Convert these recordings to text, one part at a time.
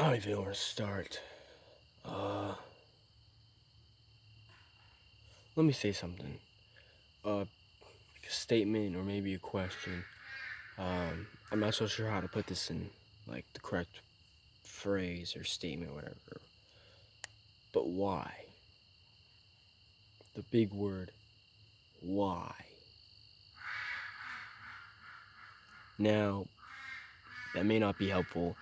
I don't even know where to start. Uh, Let me say something. A statement or maybe a question. I'm not so sure how to put this in like the correct phrase or statement, or whatever. But why? The big word, why? Now, that may not be helpful,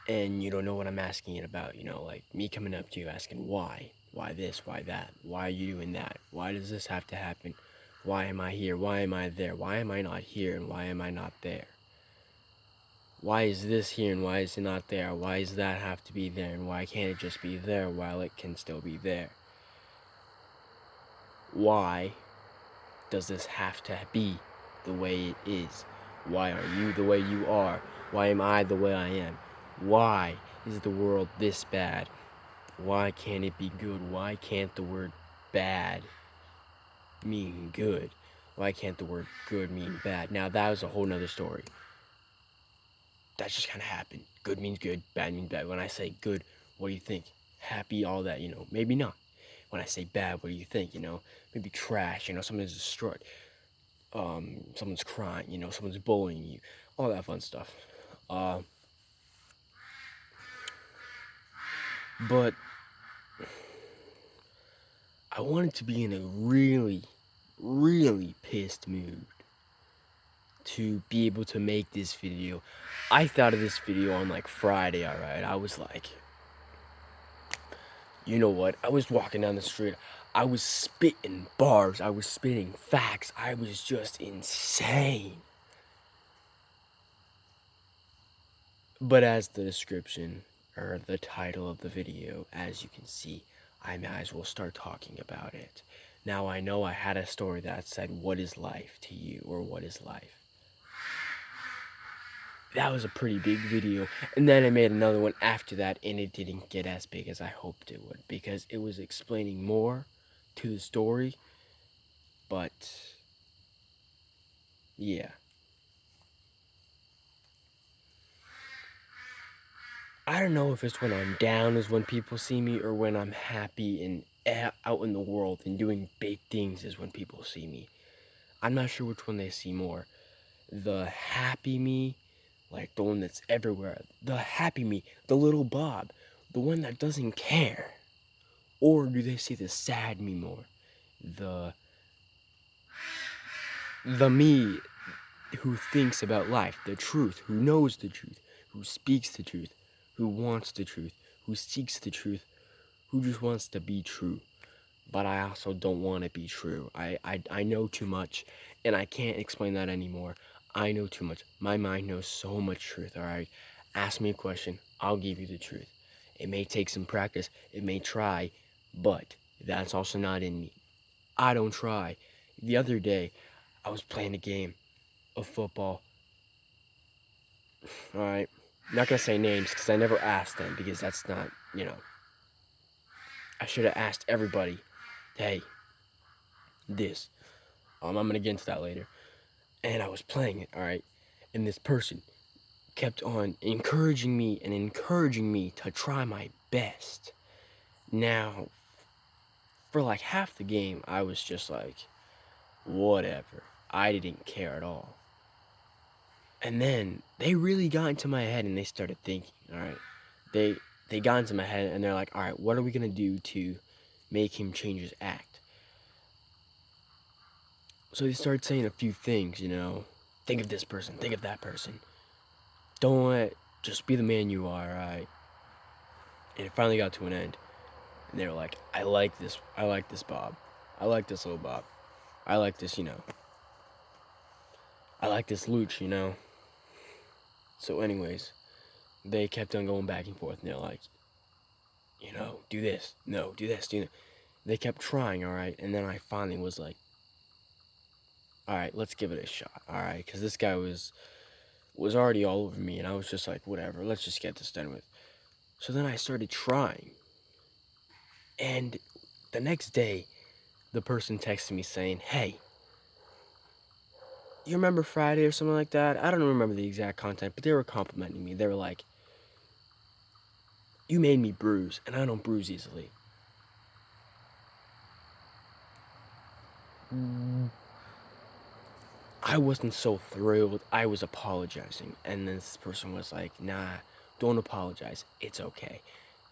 and you don't know what I'm asking it about. Like me coming up to you asking why? Why this? Why that? Why are you doing that? Why does this have to happen? Why am I here? Why am I there? Why am I not here and why am I not there? Why is this here and why is it not there? Why does that have to be there and why can't it just be there while it can still be there? Why does this have to be the way it is? Why are you the way you are? Why am I the way I am? Why is the world this bad? Why can't it be good? Why can't the word bad mean good? Why can't the word good mean bad? Now, that was a whole nother story. That just kind of happened. Good means good, bad means bad. When I say good, what do you think? Happy, all that, maybe not. When I say bad, what do you think? Maybe trash, something's destroyed. Someone's crying, someone's bullying you, all that fun stuff. But I wanted to be in a really, really pissed mood to be able to make this video. I thought of this video on like Friday, alright? I was like, you know what? I was walking down the street. I was spitting bars. I was spitting facts. I was just insane. But as the description or the title of the video, as you can see, I might as well start talking about it. Now, I know I had a story that said, what is life to you, or what is life? That was a pretty big video, and then I made another one after that, and it didn't get as big as I hoped it would, because it was explaining more to the story, but yeah. I don't know if it's when I'm down is when people see me, or when I'm happy and out in the world and doing big things is when people see me. I'm not sure which one they see more. The happy me, like the one that's everywhere. The happy me, the little Bob, the one that doesn't care. Or do they see the sad me more? The me who thinks about life, the truth, who knows the truth, who speaks the truth, who wants the truth, who seeks the truth, who just wants to be true. But I also don't want to be true. I know too much, and I can't explain that anymore. I know too much. My mind knows so much truth, alright? Ask me a question, I'll give you the truth. It may take some practice, it may try, but that's also not in me. I don't try. The other day, I was playing a game of football. Alright? I'm not gonna say names because I never asked them, because that's not, I should have asked everybody, hey, this. I'm gonna get into that later. And I was playing it, alright? And this person kept on encouraging me and encouraging me to try my best. Now, for like half the game, I was just like, whatever. I didn't care at all. And then they really got into my head and they started thinking, alright? They got into my head and they're like, alright, what are we gonna do to make him change his act? So they started saying a few things, think of this person, think of that person. Don't let, just be the man you are, alright? And it finally got to an end. And they were like, I like this Bob. I like this little Bob. I like this, I like this Luch. So anyways, they kept on going back and forth, and they're like, do this. No, do this, do that. They kept trying, alright? And then I finally was like, alright, let's give it a shot, alright? Because this guy was already all over me, and I was just like, whatever, let's just get this done with. So then I started trying. And the next day, the person texted me saying, hey, you remember Friday or something like that? I don't remember the exact content, but they were complimenting me. They were like, You made me bruise, and I don't bruise easily. I wasn't so thrilled. I was apologizing, and this person was like, nah, don't apologize. It's okay.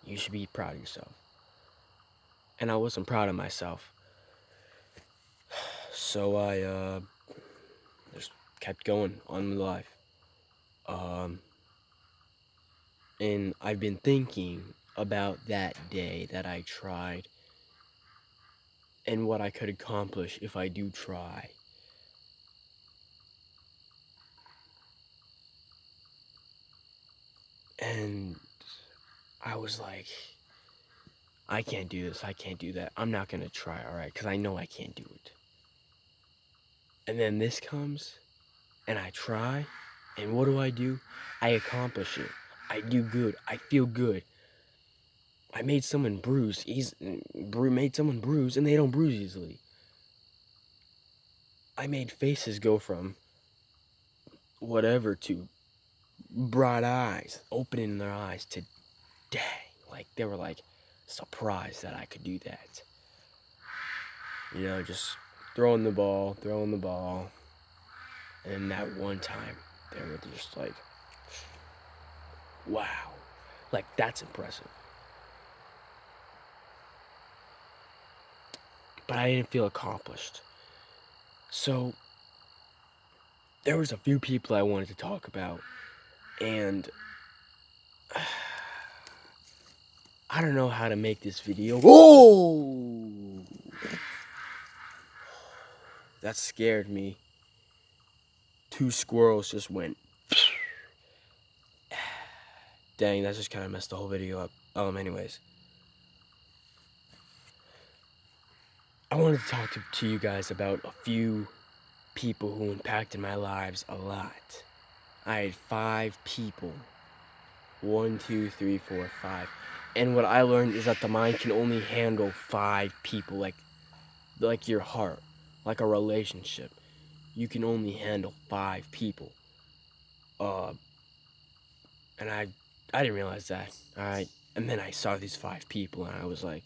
You should be proud of yourself. And I wasn't proud of myself. So I just kept going on with life. And I've been thinking about that day that I tried and what I could accomplish if I do try. And I was like, I can't do this, I can't do that. I'm not gonna try, alright? Because I know I can't do it. And then this comes, and I try, and what do? I accomplish it. I do good. I feel good. I made someone bruise. Made someone bruise, and they don't bruise easily. I made faces go from whatever to bright eyes, opening their eyes to dang. Like, they were like surprised that I could do that. You know, just throwing the ball. And that one time, they were just like, wow. Like, that's impressive. But I didn't feel accomplished. So, there was a few people I wanted to talk about. And I don't know how to make this video. Oh! That scared me. 2 squirrels just went. Dang, that just kind of messed the whole video up. Anyways. I wanted to talk to you guys about a few people who impacted my lives a lot. I had 5 people. 1, 2, 3, 4, 5. And what I learned is that the mind can only handle 5 people, like your heart, like a relationship. You can only handle 5 people. And I didn't realize that. Alright. And then I saw these 5 people and I was like,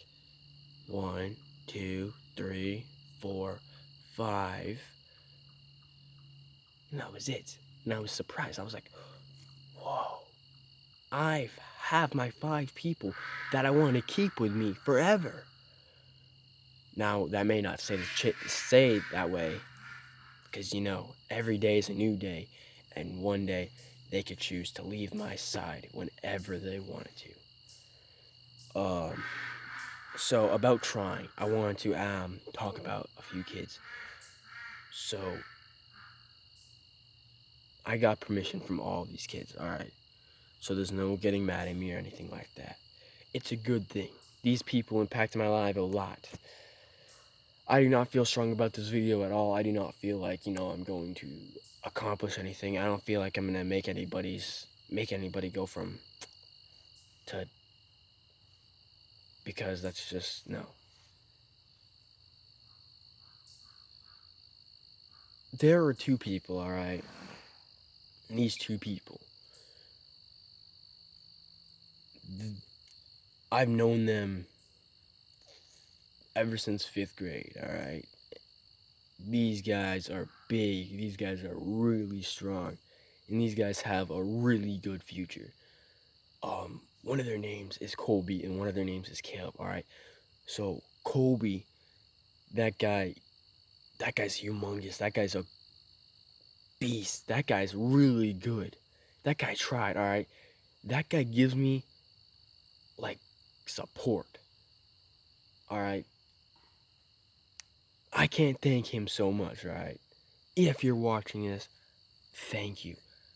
1, 2, 3, 4, 5. And that was it. And I was surprised. I was like, whoa. I have my 5 people that I want to keep with me forever. Now, that may not say that way, because, you know, every day is a new day, and one day they could choose to leave my side whenever they wanted to. So, about trying, I wanted to talk about a few kids. So, I got permission from all of these kids, alright? So there's no getting mad at me or anything like that. It's a good thing. These people impacted my life a lot. I do not feel strong about this video at all. I do not feel like, you know, I'm going to accomplish anything. I don't feel like I'm gonna make anybody go from to, because that's just, no. There are 2 people, alright? And these 2 people, I've known them ever since 5th grade, alright? These guys are big, these guys are really strong, and these guys have a really good future. One of their names is Colby, and one of their names is Caleb, alright? So, Colby, that guy's humongous, that guy's a beast, that guy's really good. That guy tried, alright? That guy gives me, like, support, alright? I can't thank him so much, right? If you're watching this, thank you.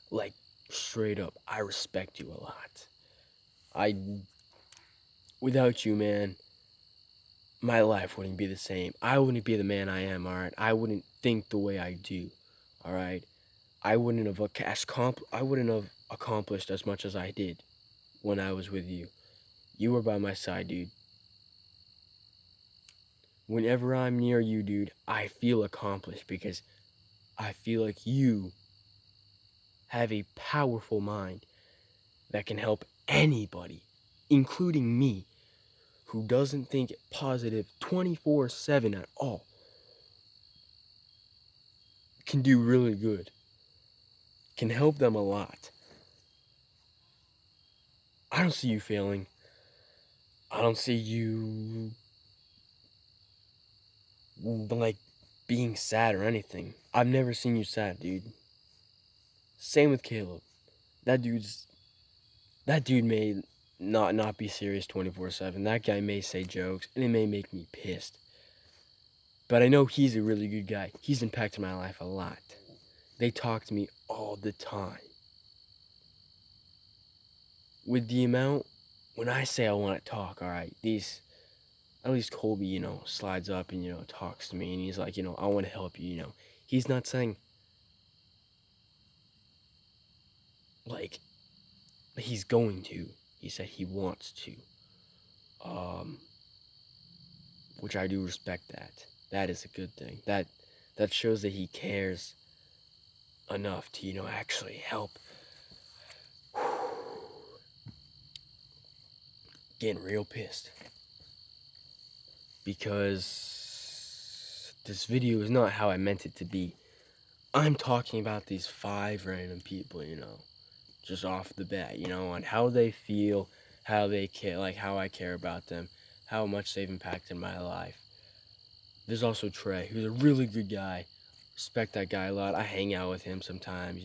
Like, straight up, I respect you a lot. Without you, man, my life wouldn't be the same. I wouldn't be the man I am, alright? I wouldn't think the way I do, alright? I wouldn't have accomplished as much as I did when I was with you. You were by my side, dude. Whenever I'm near you, dude, I feel accomplished because I feel like you have a powerful mind that can help anybody including me, who doesn't think positive 24/7 at all, can do really good, can help them a lot. I don't see you failing. I don't see you, like, being sad or anything. I've never seen you sad, dude. Same with Caleb. That dude may not be serious 24/7. That guy may say jokes, and it may make me pissed. But I know he's a really good guy. He's impacted my life a lot. They talk to me all the time. With the amount, when I say I want to talk, alright, at least Colby, slides up and, talks to me, and he's like, I want to help you. He's not saying, like, he's going to. He said he wants to. Which I do respect that. That is a good thing. That shows that he cares enough to, actually help. Getting real pissed. Because this video is not how I meant it to be. I'm talking about these 5 random people, just off the bat, on how they feel, how they care, like how I care about them, how much they've impacted my life. There's also Trey, who's a really good guy. Respect that guy a lot. I hang out with him sometimes,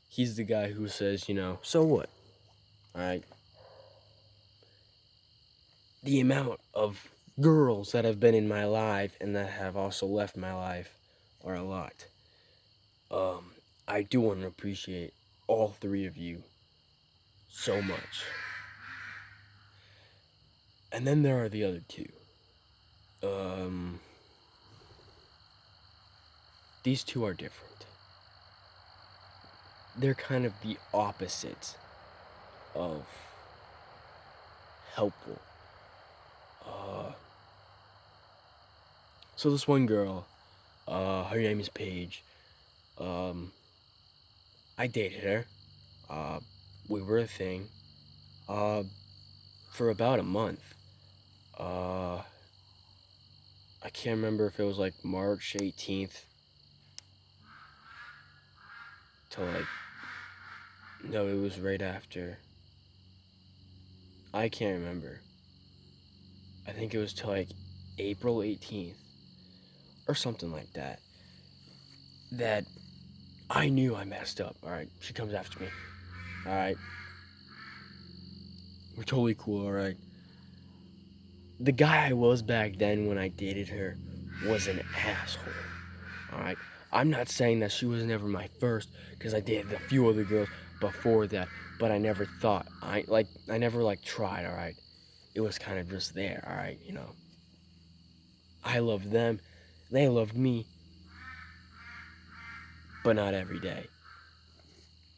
He's the guy who says, so what? Alright? The amount of girls that have been in my life and that have also left my life are a lot. I do want to appreciate all 3 of you so much. And then there are the other 2. These 2 are different. They're kind of the opposite of helpful. So this one girl, her name is Paige. I dated her. We were a thing. For about a month. I can't remember if it was like March 18th to no, it was right after. I can't remember. I think it was to April 18th or something like that. That I knew I messed up. Alright, she comes after me. Alright. We're totally cool, alright. The guy I was back then when I dated her was an asshole. Alright. I'm not saying that she was never my first, because I dated a few other girls before that, but I never thought. I never tried, alright. It was kind of just there, alright, I loved them, they loved me, but not every day.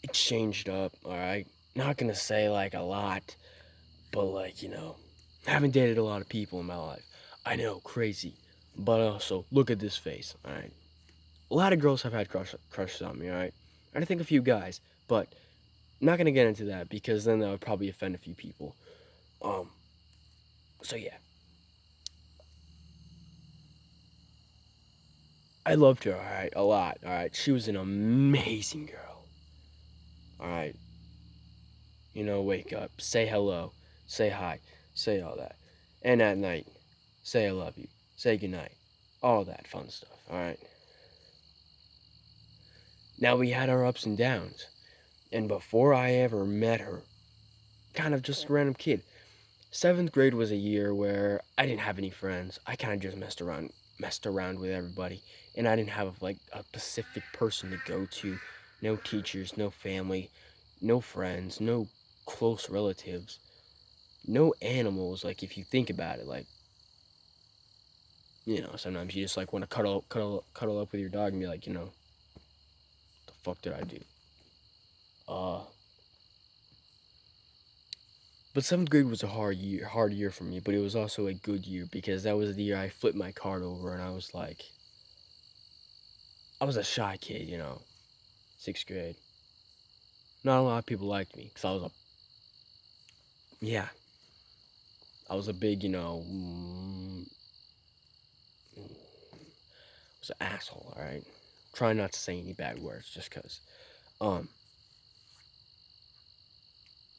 It changed up, alright? Not gonna say a lot, but haven't dated a lot of people in my life. I know, crazy, but also, look at this face, alright? A lot of girls have had crushes on me, alright? And I think a few guys, but I'm not gonna get into that because then that would probably offend a few people. So yeah. I loved her, alright, a lot, alright? She was an amazing girl. Alright? Wake up, say hello, say hi, say all that. And at night, say I love you, say goodnight, all that fun stuff, alright? Now we had our ups and downs, and before I ever met her, kind of just a random kid, 7th grade was a year where I didn't have any friends. I kind of just messed around with everybody, and I didn't have a specific person to go to. No teachers, no family, no friends, no close relatives, no animals. If you think about it, sometimes you just want to cuddle up with your dog and be like, what the fuck did I do? But 7th grade was a hard year for me, but it was also a good year because that was the year I flipped my card over and I was a shy kid, 6th grade. Not a lot of people liked me because I was yeah, I was a big, was an asshole. All right, try not to say any bad words, just cause. Um,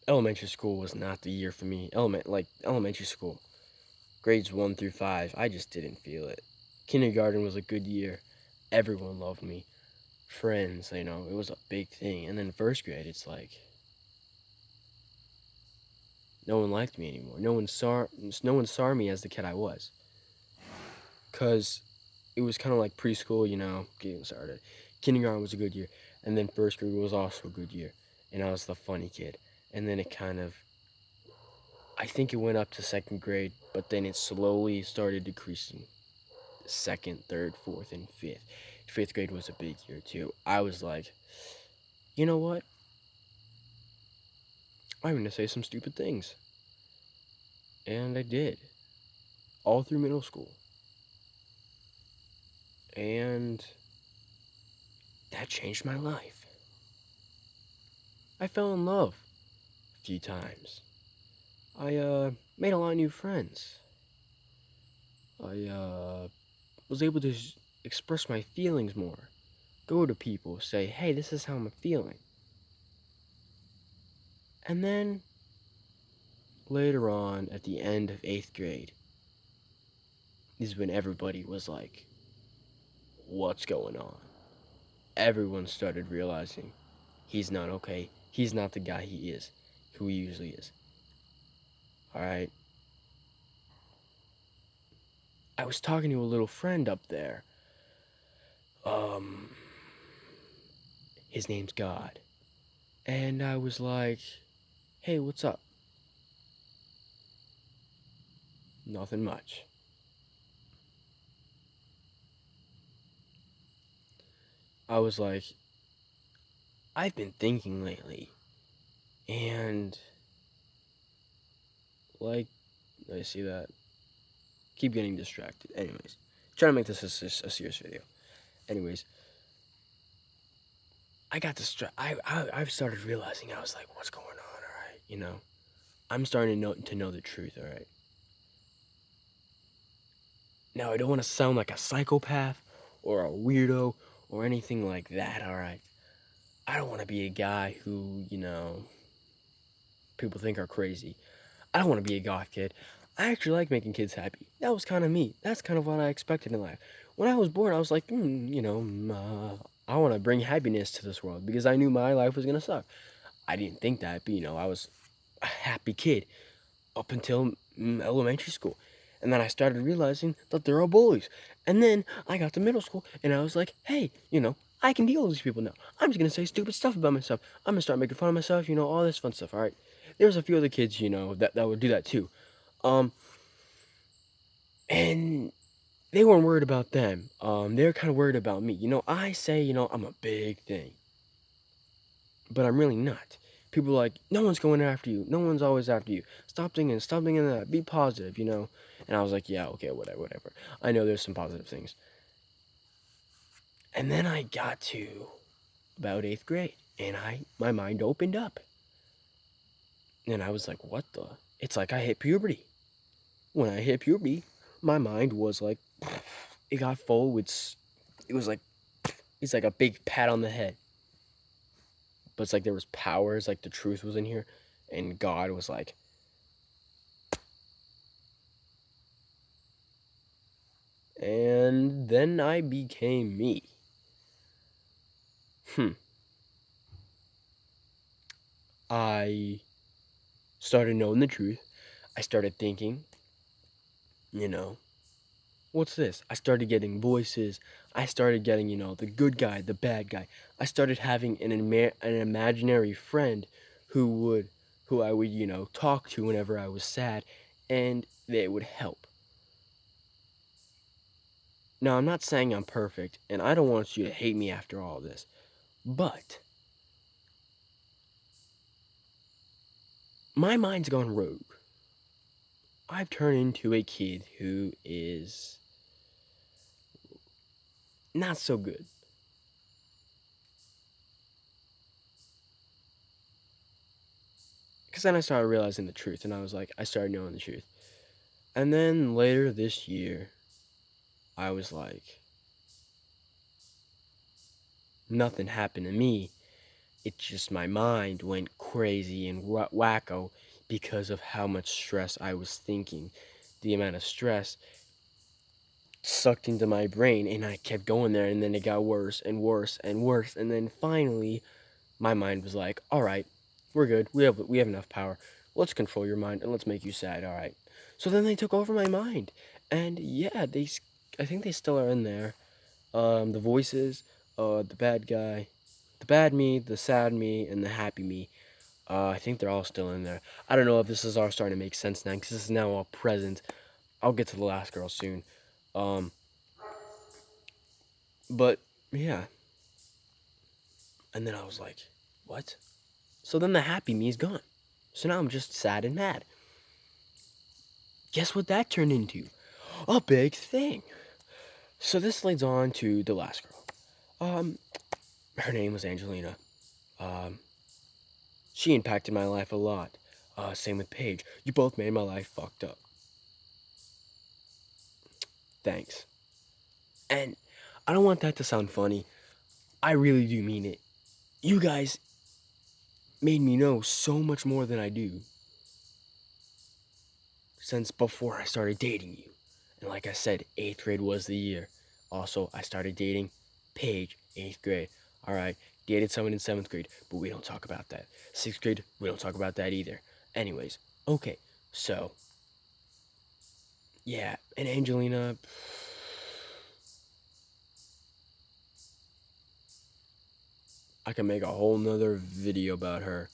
Elementary school was not the year for me. Elementary school, grades 1 through 5, I just didn't feel it. Kindergarten was a good year. Everyone loved me. Friends, it was a big thing. And then first grade, it's like no one liked me anymore. No one saw me as the kid I was. Cause it was kind of like preschool, getting started. Kindergarten was a good year, and then first grade was also a good year, and I was the funny kid. And then it kind of, I think it went up to second grade, but then it slowly started decreasing. Second, third, fourth, and fifth. Fifth grade was a big year too. I was like, you know what? I'm gonna say some stupid things, and I did all through middle school, and that changed my life. I fell in love a few times. I made a lot of new friends. I was able to express my feelings more. Go to people, say, hey, this is how I'm feeling. And then later on, at the end of 8th grade, is when everybody was like, what's going on? Everyone started realizing he's not okay. He's not the guy he is, who he usually is. Alright? I was talking to a little friend up there. His name's God. And I was like, hey, what's up? Nothing much. I was like, I've been thinking lately, and like, I see that. Keep getting distracted. Anyways, trying to make this a serious video. Anyways, I got distracted. I've started realizing, I was like, what's going on? All right, I'm starting to know the truth. All right. Now I don't want to sound like a psychopath or a weirdo or anything like that. All right. I don't want to be a guy who people think are crazy. I don't want to be a goth kid. I actually like making kids happy. That was kind of me. That's kind of what I expected in life. When I was born, I was like, I want to bring happiness to this world because I knew my life was going to suck. I didn't think that, but, I was a happy kid up until elementary school. And then I started realizing that there are bullies. And then I got to middle school, and I was like, hey, I can deal with these people now. I'm just going to say stupid stuff about myself. I'm going to start making fun of myself, all this fun stuff, all right? There's a few other kids, that would do that too. And they weren't worried about them. They were kind of worried about me. I say, I'm a big thing. But I'm really not. People are like, no one's going after you. No one's always after you. Stop thinking that. Be positive, And I was like, yeah, okay, whatever. I know there's some positive things. And then I got to about 8th grade, and my mind opened up. And I was like, what the? It's like I hit puberty. When I hit puberty, my mind was like, it got full with, it was like, it's like a big pat on the head. But it's like there was powers, like the truth was in here, and God was like, and then I became me. I started knowing the truth. I started thinking, what's this? I started getting voices. I started getting, the good guy, the bad guy. I started having an imaginary friend who I would, talk to whenever I was sad, and they would help. Now, I'm not saying I'm perfect, and I don't want you to hate me after all this, but my mind's gone rogue. I've turned into a kid who is not so good. Because then I started realizing the truth, and I started knowing the truth. And then later this year, I was like, nothing happened to me. It's just my mind went crazy and wacko because of how much stress I was thinking. The amount of stress sucked into my brain, and I kept going there, and then it got worse and worse and worse, and then finally my mind was like, all right, we're good, we have enough power, let's control your mind and let's make you sad. All right, so then they took over my mind, and yeah, I think they still are in there. The voices, the bad guy, the bad me, the sad me, and the happy me. I think they're all still in there. I don't know if this is all starting to make sense now, because this is now all present. I'll get to the last girl soon. um But yeah, and then I was like, what? So then the happy me is gone. So now I'm just sad and mad. Guess what that turned into? A big thing. So this leads on to the last girl. Her name was Angelina. Um, she impacted my life a lot. Same with Paige. You both made my life fucked up. Thanks. And I don't want that to sound funny. I really do mean it. You guys made me know so much more than I do since before I started dating you. And like I said, 8th grade was the year. Also, I started dating Paige, 8th grade. Alright, dated someone in 7th grade, but we don't talk about that. 6th grade, we don't talk about that either. Anyways, okay, so, yeah, and Angelina, I can make a whole nother video about her.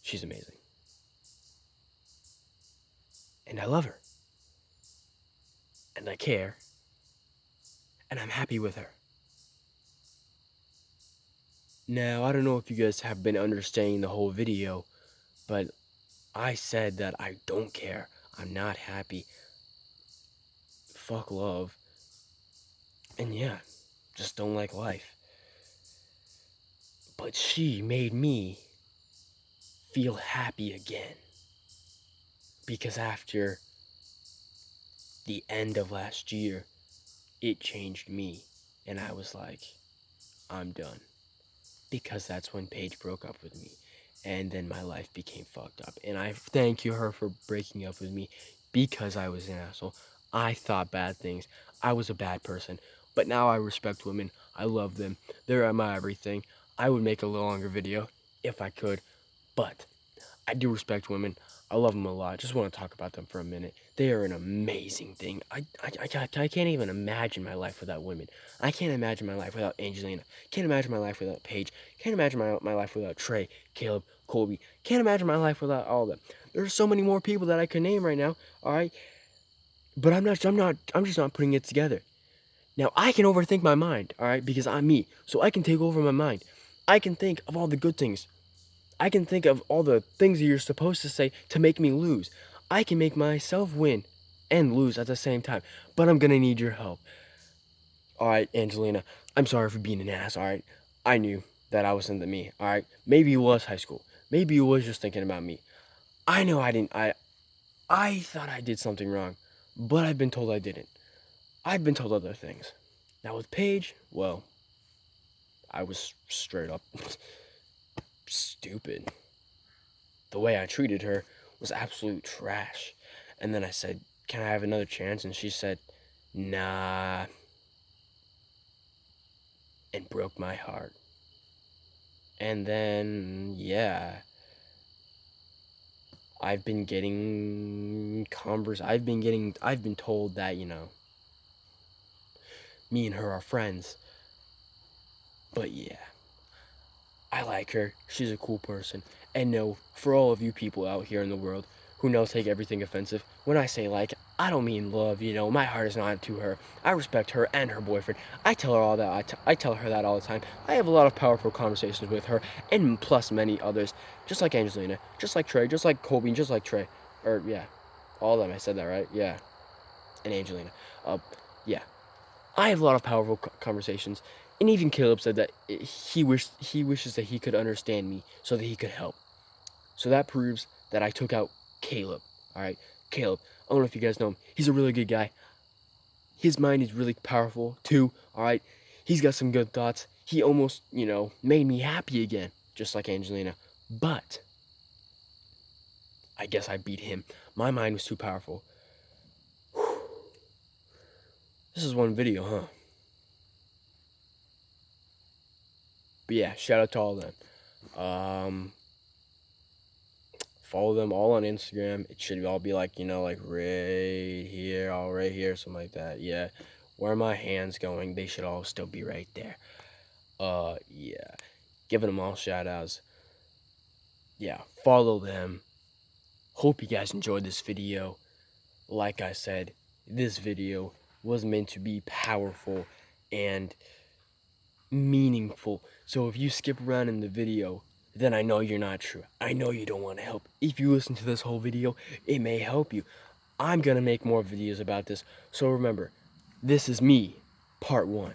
She's amazing. And I love her. And I care. And I'm happy with her. Now, I don't know if you guys have been understanding the whole video, but I said that I don't care. I'm not happy. Fuck love. And yeah, just don't like life. But she made me feel happy again. Because after the end of last year, it changed me. And I was like, I'm done. Because that's when Paige broke up with me. And then my life became fucked up. And I thank you her for breaking up with me because I was an asshole. I thought bad things. I was a bad person. But now I respect women. I love them. They're my everything. I would make a longer video if I could. But I do respect women. I love them a lot. Just want to talk about them for a minute. They are an amazing thing. I can't even imagine my life without women. I can't imagine my life without Angelina. Can't imagine my life without Paige. Can't imagine my life without Trey, Caleb, Colby. Can't imagine my life without all of them. There's so many more people that I could name right now. All right, but I'm just not putting it together. Now I can overthink my mind. All right, because I'm me, so I can take over my mind. I can think of all the good things. I can think of all the things that you're supposed to say to make me lose. I can make myself win and lose at the same time. But I'm gonna need your help. Alright, Angelina, I'm sorry for being an ass, alright? I knew that I wasn't the me, alright? Maybe it was high school. Maybe it was just thinking about me. I know I didn't. I thought I did something wrong, but I've been told I didn't. I've been told other things. Now with Paige, well, I was straight up stupid. The way I treated her was absolute trash. And then I said, can I have another chance? And she said, nah. And broke my heart. And then, yeah. I've been told that, me and her are friends. But yeah. I like her. She's a cool person. And no, for all of you people out here in the world who now take everything offensive, when I say like, I don't mean love, my heart is not to her. I respect her and her boyfriend. I tell her all that. I tell her that all the time. I have a lot of powerful conversations with her, and plus many others, just like Angelina, just like Trey, just like Colby, just like Trey. Or, yeah, all of them, I said that, right? Yeah, and Angelina. Yeah. I have a lot of powerful conversations, and even Caleb said that he wishes that he could understand me so that he could help. So that proves that I took out Caleb. All right, Caleb. I don't know if you guys know him. He's a really good guy. His mind is really powerful too. All right, he's got some good thoughts. He almost, made me happy again, just like Angelina. But I guess I beat him. My mind was too powerful. Whew. This is one video, huh? But yeah, shout out to all of them. Follow them all on Instagram. It should all be like, like right here, all right here, something like that. Yeah. Where are my hands going? They should all still be right there. Yeah. Giving them all shout outs. Yeah, follow them. Hope you guys enjoyed this video. Like I said, this video was meant to be powerful and meaningful. So if you skip around in the video, then I know you're not true. I know you don't want to help. If you listen to this whole video, it may help you. I'm going to make more videos about this. So remember, this is me, part 1.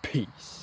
Peace.